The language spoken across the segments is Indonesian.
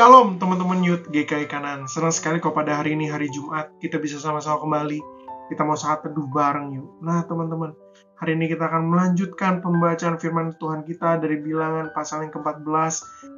Shalom teman-teman Youth GKI Kanan. Senang sekali kalau pada hari ini hari Jumat kita bisa sama-sama kembali. Kita mau saat teduh bareng yuk. Nah teman-teman, hari ini kita akan melanjutkan pembacaan firman Tuhan kita dari Bilangan pasal yang ke-14.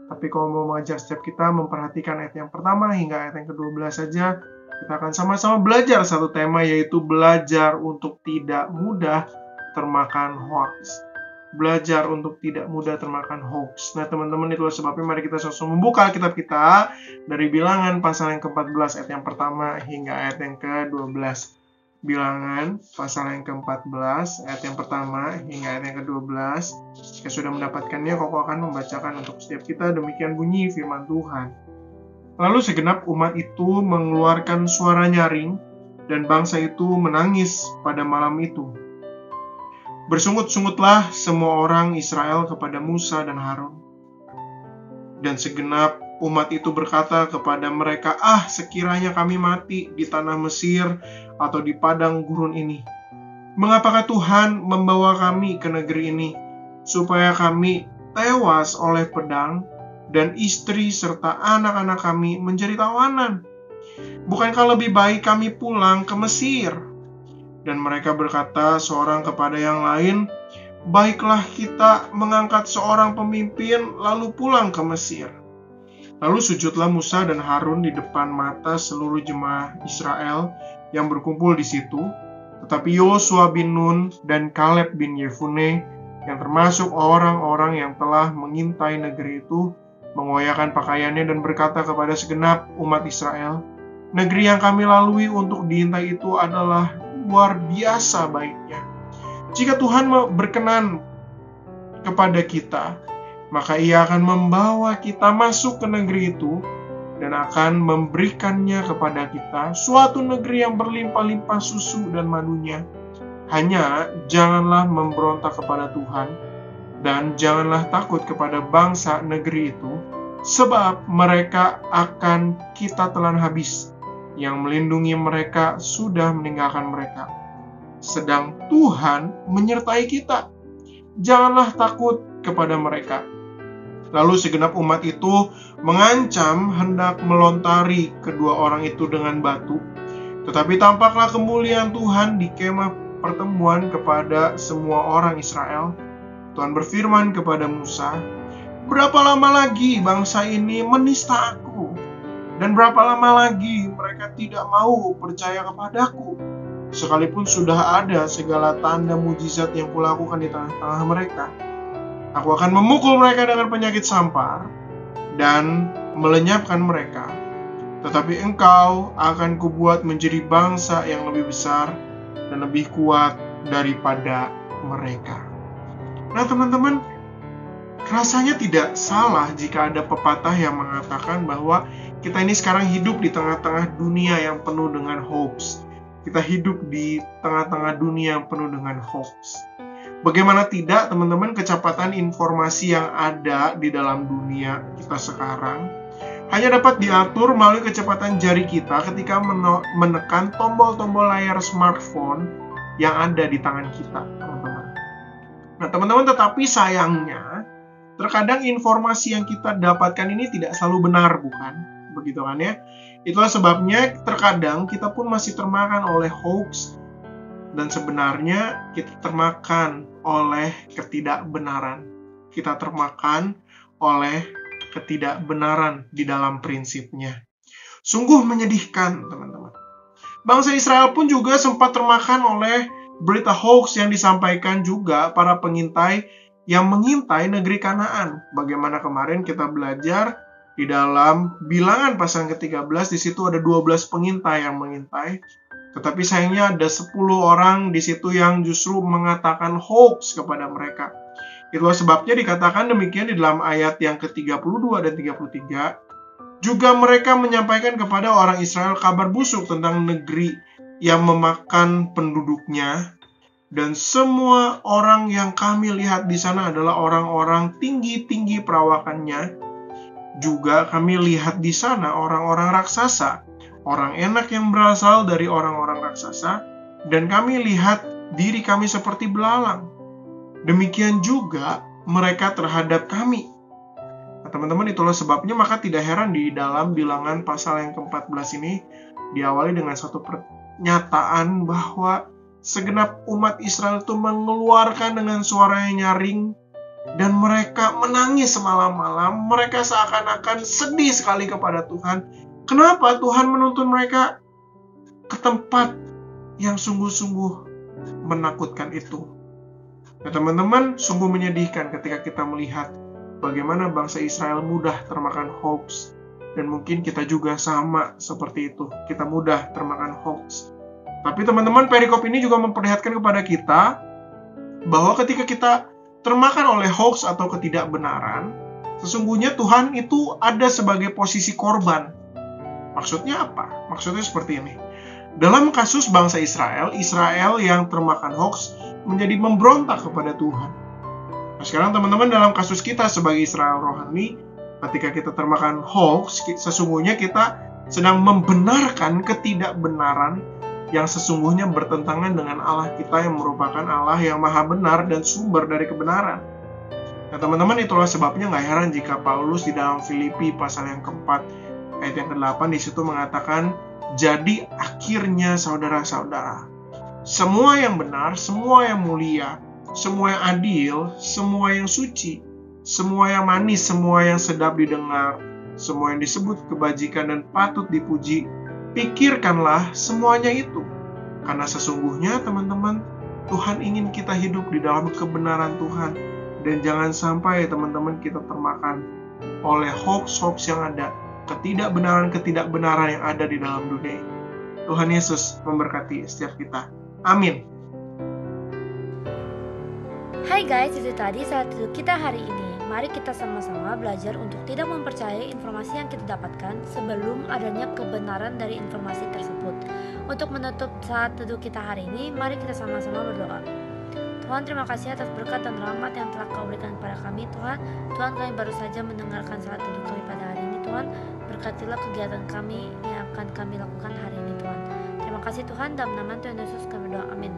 Tapi kalau mau mengajar setiap kita memperhatikan ayat yang pertama hingga ayat yang ke-12 saja, kita akan sama-sama belajar satu tema, yaitu belajar untuk tidak mudah termakan hoax. Belajar untuk tidak mudah termakan hoax. Nah teman-teman, itulah sebabnya mari kita sama-sama membuka Alkitab kita dari Bilangan pasal yang ke-14 ayat yang pertama hingga ayat yang ke-12. Bilangan pasal yang ke-14 ayat yang pertama hingga ayat yang ke-12. Jika sudah mendapatkannya, Koko akan membacakan untuk setiap kita. Demikian bunyi firman Tuhan. Lalu segenap umat itu mengeluarkan suara nyaring, dan bangsa itu menangis pada malam itu. Bersungut-sungutlah semua orang Israel kepada Musa dan Harun. Dan segenap umat itu berkata kepada mereka, sekiranya kami mati di tanah Mesir atau di padang gurun ini. Mengapakah Tuhan membawa kami ke negeri ini, supaya kami tewas oleh pedang, dan istri serta anak-anak kami menjadi tawanan? Bukankah lebih baik kami pulang ke Mesir? Dan mereka berkata seorang kepada yang lain, baiklah kita mengangkat seorang pemimpin lalu pulang ke Mesir. Lalu sujudlah Musa dan Harun di depan mata seluruh jemaah Israel yang berkumpul di situ. Tetapi Yosua bin Nun dan Kaleb bin Yefune, yang termasuk orang-orang yang telah mengintai negeri itu, mengoyakkan pakaiannya dan berkata kepada segenap umat Israel, negeri yang kami lalui untuk diintai itu adalah luar biasa baiknya. Jika Tuhan berkenan kepada kita, maka Ia akan membawa kita masuk ke negeri itu dan akan memberikannya kepada kita, suatu negeri yang berlimpah-limpah susu dan madunya. Hanya janganlah memberontak kepada Tuhan, dan janganlah takut kepada bangsa negeri itu, sebab mereka akan kita telan habis. Yang melindungi mereka sudah meninggalkan mereka, sedang Tuhan menyertai kita. Janganlah takut kepada mereka. Lalu segenap umat itu mengancam hendak melontari kedua orang itu dengan batu. Tetapi tampaklah kemuliaan Tuhan di kemah pertemuan kepada semua orang Israel. Tuhan berfirman kepada Musa, berapa lama lagi bangsa ini menista aku? Dan berapa lama lagi mereka tidak mau percaya kepadaku, sekalipun sudah ada segala tanda mujizat yang kulakukan di tengah-tengah mereka? Aku akan memukul mereka dengan penyakit sampar dan melenyapkan mereka. Tetapi engkau akan kubuat menjadi bangsa yang lebih besar dan lebih kuat daripada mereka. Nah teman-teman, rasanya tidak salah jika ada pepatah yang mengatakan bahwa kita ini sekarang hidup di tengah-tengah dunia yang penuh dengan hoax. Kita hidup di tengah-tengah dunia yang penuh dengan hoax. Bagaimana tidak, teman-teman, kecepatan informasi yang ada di dalam dunia kita sekarang hanya dapat diatur melalui kecepatan jari kita ketika menekan tombol-tombol layar smartphone yang ada di tangan kita, teman-teman. Nah, teman-teman, tetapi sayangnya, terkadang informasi yang kita dapatkan ini tidak selalu benar, bukan? Begitu kan ya? Itulah sebabnya terkadang kita pun masih termakan oleh hoax, dan sebenarnya kita termakan oleh ketidakbenaran. Kita termakan oleh ketidakbenaran di dalam prinsipnya. Sungguh menyedihkan, teman-teman. Bangsa Israel pun juga sempat termakan oleh berita hoax yang disampaikan juga para pengintai yang mengintai negeri Kanaan. Bagaimana kemarin kita belajar di dalam Bilangan pasal ke-13, di situ ada 12 pengintai yang mengintai. Tetapi sayangnya ada 10 orang di situ yang justru mengatakan hoax kepada mereka. Itulah sebabnya dikatakan demikian di dalam ayat yang ke-32 dan 33. Juga mereka menyampaikan kepada orang Israel kabar busuk tentang negeri yang memakan penduduknya. Dan semua orang yang kami lihat di sana adalah orang-orang tinggi-tinggi perawakannya. Juga kami lihat di sana orang-orang raksasa, orang enak yang berasal dari orang-orang raksasa, dan kami lihat diri kami seperti belalang. Demikian juga mereka terhadap kami. Nah, teman-teman, itulah sebabnya maka tidak heran di dalam Bilangan pasal yang ke-14 ini diawali dengan satu pernyataan bahwa segenap umat Israel itu mengeluarkan dengan suara yang nyaring dan mereka menangis semalam-malam. Mereka seakan-akan sedih sekali kepada Tuhan. Kenapa Tuhan menuntun mereka ke tempat yang sungguh-sungguh menakutkan itu? Nah, teman-teman, sungguh menyedihkan ketika kita melihat bagaimana bangsa Israel mudah termakan hoax. Dan mungkin kita juga sama seperti itu. Kita mudah termakan hoax. Tapi teman-teman, perikop ini juga memperlihatkan kepada kita bahwa ketika kita termakan oleh hoax atau ketidakbenaran, sesungguhnya Tuhan itu ada sebagai posisi korban. Maksudnya apa? Maksudnya seperti ini. Dalam kasus bangsa Israel yang termakan hoax menjadi memberontak kepada Tuhan. Nah, sekarang teman-teman, dalam kasus kita sebagai Israel rohani, ketika kita termakan hoax, sesungguhnya kita sedang membenarkan ketidakbenaran yang sesungguhnya bertentangan dengan Allah kita yang merupakan Allah yang maha benar dan sumber dari kebenaran. Nah, teman-teman, itulah sebabnya nggak heran jika Paulus di dalam Filipi pasal yang keempat ayat yang ke-8 di situ mengatakan, jadi akhirnya saudara-saudara, semua yang benar, semua yang mulia, semua yang adil, semua yang suci, semua yang manis, semua yang sedap didengar, semua yang disebut kebajikan dan patut dipuji, pikirkanlah semuanya itu. Karena sesungguhnya, teman-teman, Tuhan ingin kita hidup di dalam kebenaran Tuhan. Dan jangan sampai, teman-teman, kita termakan oleh hoax-hoax yang ada, ketidakbenaran-ketidakbenaran yang ada di dalam dunia ini. Tuhan Yesus memberkati setiap kita. Amin. Hai guys, itu tadi saat duduk kita hari ini. Mari kita sama-sama belajar untuk tidak mempercayai informasi yang kita dapatkan sebelum adanya kebenaran dari informasi tersebut. Untuk menutup saat duduk kita hari ini, mari kita sama-sama berdoa. Tuhan, terima kasih atas berkat dan rahmat yang telah Kau berikan kepada kami, Tuhan. Tuhan, kami baru saja mendengarkan saat duduk kami pada hari ini, Tuhan. Berkatilah kegiatan kami yang akan kami lakukan hari ini, Tuhan. Terima kasih Tuhan, dalam nama Tuhan Yesus kami berdoa, amin.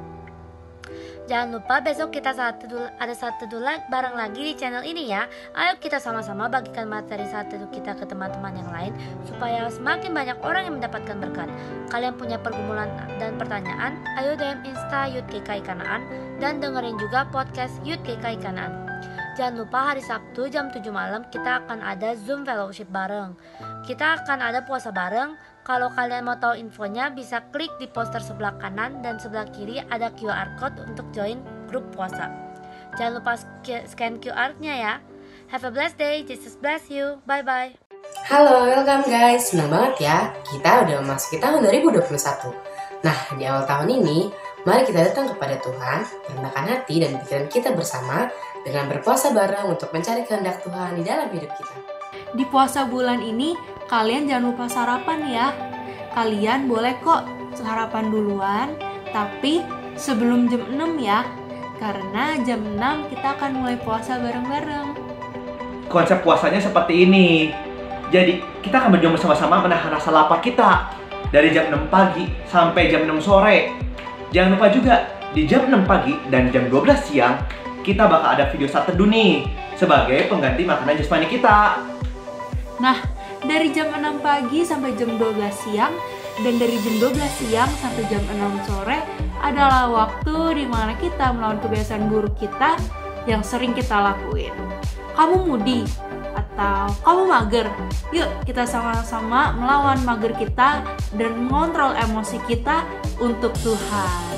Jangan lupa besok kita ada saat teduh bareng lagi di channel ini ya. Ayo kita sama-sama bagikan materi saat teduh kita ke teman-teman yang lain supaya semakin banyak orang yang mendapatkan berkat. Kalian punya pergumulan dan pertanyaan, ayo DM Insta YUTGKI Kanaan dan dengerin juga podcast YUTGKI Kanaan. Jangan lupa hari Sabtu jam 7 malam kita akan ada Zoom Fellowship bareng. Kita akan ada puasa bareng. Kalau kalian mau tahu infonya bisa klik di poster sebelah kanan dan sebelah kiri ada QR code untuk join grup puasa. Jangan lupa scan QR-nya ya. Have a blessed day. Jesus bless you. Bye-bye. Halo, welcome guys. Senang banget ya. Kita udah memasuki tahun 2021. Nah, di awal tahun ini, mari kita datang kepada Tuhan, merendahkan hati dan pikiran kita bersama dengan berpuasa bareng untuk mencari kehendak Tuhan di dalam hidup kita. Di puasa bulan ini, kalian jangan lupa sarapan ya. Kalian boleh kok sarapan duluan, tapi sebelum jam 6 ya. Karena jam 6 kita akan mulai puasa bareng-bareng. Konsep puasanya seperti ini. Jadi, kita akan berjuang bersama-sama menahan rasa lapar kita dari jam 6 pagi sampai jam 6 sore. Jangan lupa juga, di jam 6 pagi dan jam 12 siang, kita bakal ada video saat teduh nih, sebagai pengganti makanan jasmani kita. Nah, dari jam 6 pagi sampai jam 12 siang dan dari jam 12 siang sampai jam 6 sore adalah waktu di mana kita melawan kebiasaan buruk kita yang sering kita lakuin. Kamu mudi atau kamu mager? Yuk kita sama-sama melawan mager kita dan mengontrol emosi kita untuk Tuhan.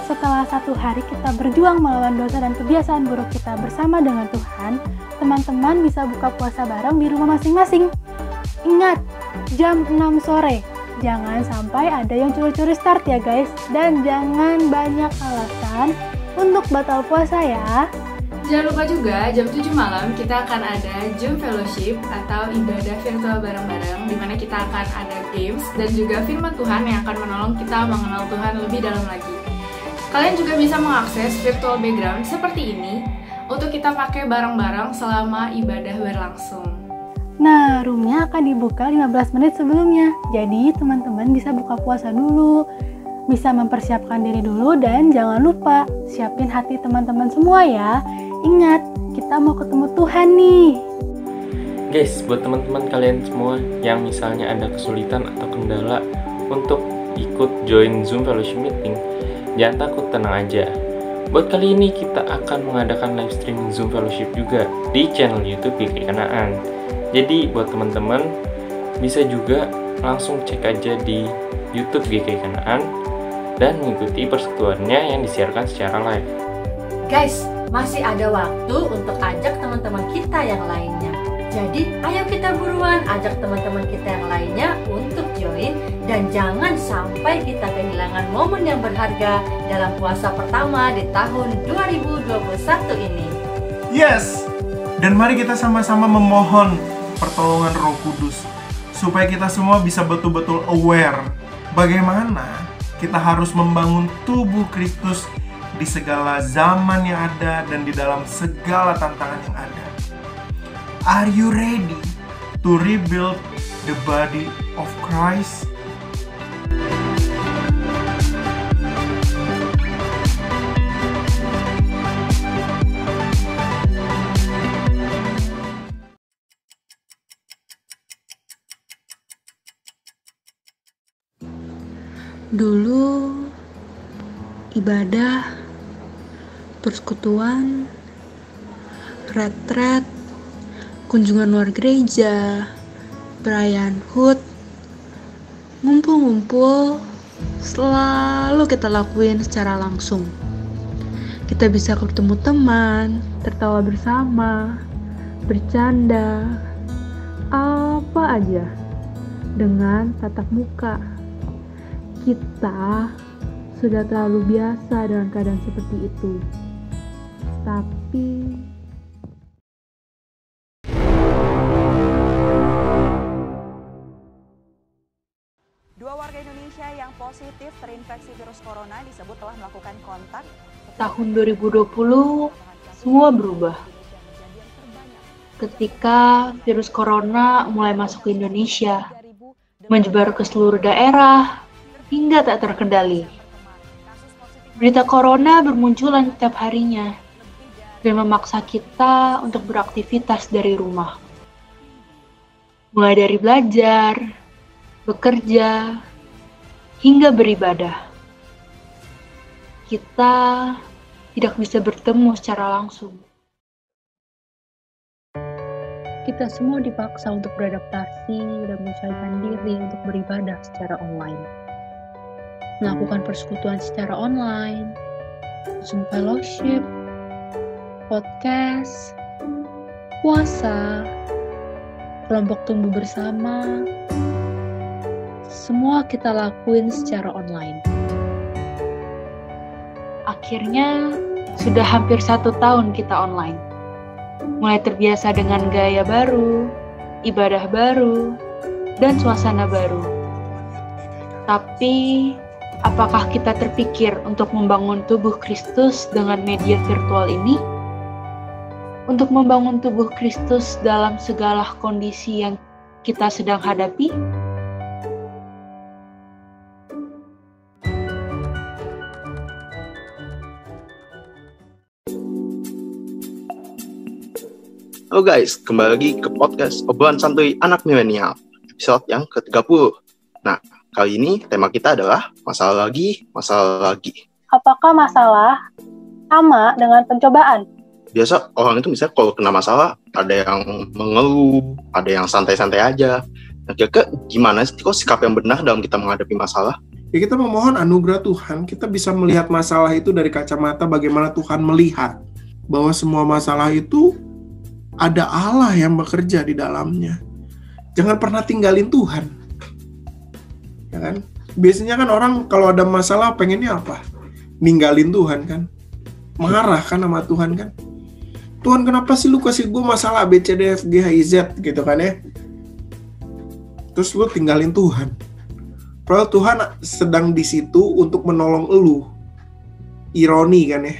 Setelah 1 hari kita berjuang melawan dosa dan kebiasaan buruk kita bersama dengan Tuhan, teman-teman bisa buka puasa bareng di rumah masing-masing. Ingat, jam 6 sore. Jangan sampai ada yang curi-curi start ya guys. Dan jangan banyak alasan untuk batal puasa ya. Jangan lupa juga jam 7 malam kita akan ada Zoom Fellowship atau ibadah virtual bareng-bareng di mana kita akan ada games dan juga firman Tuhan yang akan menolong kita mengenal Tuhan lebih dalam lagi. Kalian juga bisa mengakses virtual background seperti ini untuk kita pakai bareng-bareng selama ibadah berlangsung. Nah, roomnya akan dibuka 15 menit sebelumnya. Jadi, teman-teman bisa buka puasa dulu, bisa mempersiapkan diri dulu, dan jangan lupa siapin hati teman-teman semua ya. Ingat, kita mau ketemu Tuhan nih. Guys, buat teman-teman kalian semua yang misalnya ada kesulitan atau kendala untuk ikut join Zoom Fellowship Meeting, jangan takut, tenang aja. Buat kali ini kita akan mengadakan live streaming Zoom Fellowship juga di channel YouTube GKI Kanaan. Jadi buat teman-teman bisa juga langsung cek aja di YouTube GKI Kanaan dan mengikuti persekutuannya yang disiarkan secara live. Guys, masih ada waktu untuk ajak teman-teman kita yang lainnya. Jadi, ayo kita buruan ajak teman-teman kita yang lainnya untuk join dan jangan sampai kita kehilangan momen yang berharga dalam puasa pertama di tahun 2021 ini. Yes! Dan mari kita sama-sama memohon pertolongan Roh Kudus supaya kita semua bisa betul-betul aware bagaimana kita harus membangun tubuh Kristus di segala zaman yang ada dan di dalam segala tantangan yang ada. Are you ready to rebuild the body of Christ? Dulu ibadah, persekutuan, retret, kunjungan luar gereja, perayaan HUT, ngumpul-ngumpul selalu kita lakuin secara langsung. Kita bisa ketemu teman, tertawa bersama, bercanda, apa aja dengan tatap muka. Kita sudah terlalu biasa dengan keadaan seperti itu. Tapi dua warga Indonesia yang positif terinfeksi virus corona disebut telah melakukan kontak. tahun 2020 semua berubah. Ketika virus corona mulai masuk ke Indonesia, menyebar ke seluruh daerah hingga tak terkendali. Berita corona bermunculan setiap harinya dan memaksa kita untuk beraktivitas dari rumah. Mulai dari belajar, bekerja, hingga beribadah. Kita tidak bisa bertemu secara langsung. Kita semua dipaksa untuk beradaptasi dan menyesuaikan diri untuk beribadah secara online. Melakukan persekutuan secara online, Zoom Fellowship, podcast, puasa, kelompok tumbuh bersama, semua kita lakuin secara online. Akhirnya, sudah hampir 1 tahun kita online. Mulai terbiasa dengan gaya baru, ibadah baru, dan suasana baru. Tapi, apakah kita terpikir untuk membangun tubuh Kristus dengan media virtual ini? Untuk membangun tubuh Kristus dalam segala kondisi yang kita sedang hadapi? Halo guys, kembali lagi ke podcast Obrolan Santuy Anak Milenial, episode yang ke-30. Nah, kali ini tema kita adalah masalah lagi. Apakah masalah sama dengan pencobaan? Biasa orang itu misalnya kalau kena masalah, ada yang mengeluh, ada yang santai-santai aja. Nah, kira-kira gimana sih kok sikap yang benar dalam kita menghadapi masalah? Ya, kita memohon anugerah Tuhan, kita bisa melihat masalah itu dari kacamata bagaimana Tuhan melihat bahwa semua masalah itu ada Allah yang bekerja di dalamnya. Jangan pernah tinggalin Tuhan. Ya kan? Biasanya kan orang kalau ada masalah pengennya apa? Ninggalin Tuhan kan? Marah kan sama Tuhan kan? Tuhan, kenapa sih lu kasih gue masalah A, B, C, D, F, G, H, I, Z gitu kan ya? Terus lu tinggalin Tuhan. Padahal Tuhan sedang di situ untuk menolong elu. Ironi kan ya?